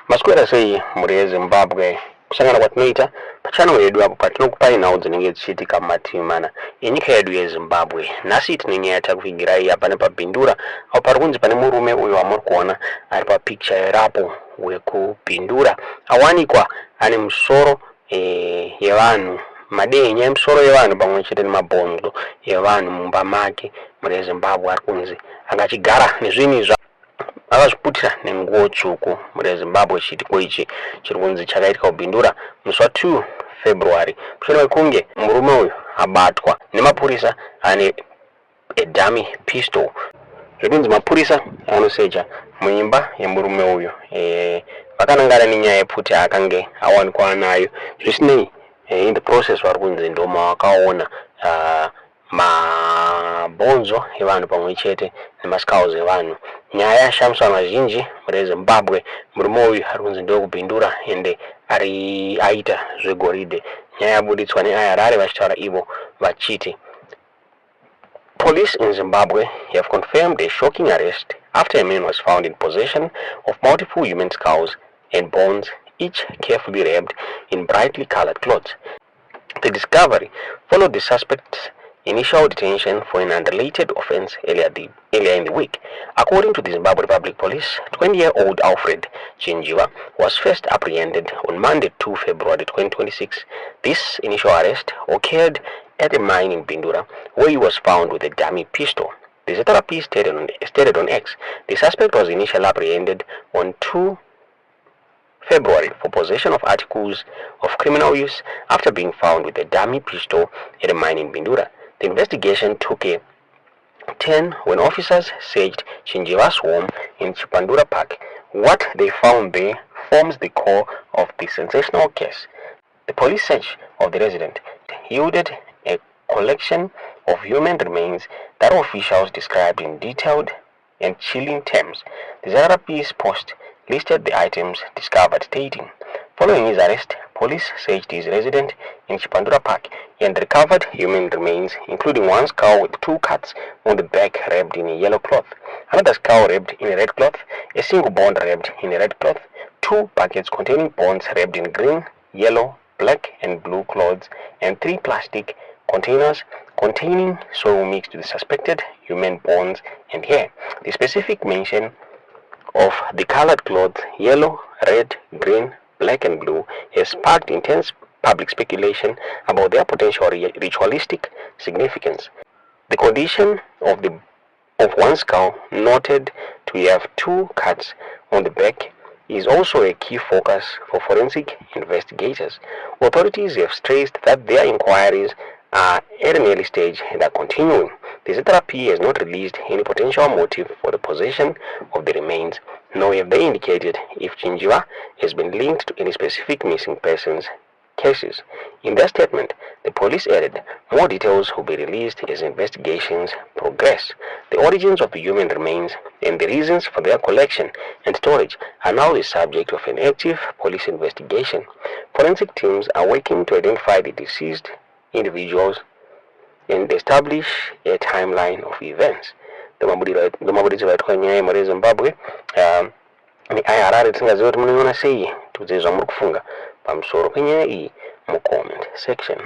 Maswera sei muri Zimbabwe kusangana kwatinoita pachannel yedu apo patinokupai nhau dzinenge dzichiitika mumativi mana enyika yedu yeZimbabwe. Nhasi tine nyaya yatakuvigirai apa nepabhindura apo pari kunzi pane murume uyo wamuri kuona ari papikicha yerapo wekubhindura awanikwa ane musoro yevanhu madenya emusoro yevanhu pamwe chete nemabhonzo yevanhu mumba make muri Zimbabwe. Ari kunzi anga achigara nezvinhu akazviputira nenguo tsvuku muri Zimbabwe. Chiitiko ichi chiri kunzi chakaitika kubhindura musi wa2 February mushure mekunge murume uyu abatwa nemapurisa ane dummy pistol. Zvikunzi mapurisa anosecha muimba yemurume uyu vakanangana nenyaya yekuti akange awanikwa nayo. Zvisinei in the process vari kunzi ndoma wakaona mabhonzo evanhu pamwe chete nemaskulls evanhu. Nyaya yashamisa mazhinji muri Zimbabwe. Murume uyu ari kunzi ndewekubhindura ende aita zvegoridhe. Nyaya yabuditswa neIRR vachitaura ivo vachiti police in Zimbabwe have confirmed a shocking arrest after a man was found in possession of multiple human skulls and bones, each carefully wrapped in brightly colored cloths. The discovery followed the suspect's initial detention for an unrelated offense earlier in the week. According to the Zimbabwe Public Police, 20-year-old Alfred Chinjiva was first apprehended on Monday, 2 February 2026. This initial arrest occurred at a mine in Bindura, where he was found with a dummy pistol. The ZRP stated on X, the suspect was initially apprehended on 2 February for possession of articles of criminal use after being found with a dummy pistol at a mine in Bindura. The investigation took a turn when officers searched Chinjiva's home in Chipandura Park. What they found there forms the core of the sensational case. The police search of the resident yielded a collection of human remains that officials described in detailed and chilling terms. The ZRP's post listed the items discovered, stating, following his arrest, police searched his residence in Chipandura Park and recovered human remains, including one skull with 2 cuts on the back wrapped in a yellow cloth, another skull wrapped in a red cloth, a single bone wrapped in a red cloth, 2 buckets containing bones wrapped in green, yellow, black and blue cloths, and 3 plastic containers containing soil mixed with suspected human bones and hair. The specific mention of the colored clothes, yellow, red, green, black and blue, has sparked intense public speculation about their potential ritualistic significance. The condition of one skull, noted to have 2 cuts on the back, is also a key focus for forensic investigators. Authorities have stressed that their inquiries are at an early stage and are continuing. The ZRP has not released any potential motive for the possession of the remains, nor have they indicated if Chinjiva has been linked to any specific missing persons cases. In their statement, the police added more details will be released as investigations progress. The origins of the human remains and the reasons for their collection and storage are now the subject of an active police investigation. Forensic teams are working to identify the deceased individuals and establish a timeline of events. Ndomaburitso vaitwa nyaya muri Zimbabwe neIRR tisingaziva kuti munoiona sei. Tudze zvamuri kufunga pamusoro penyaya iyi mucomment section.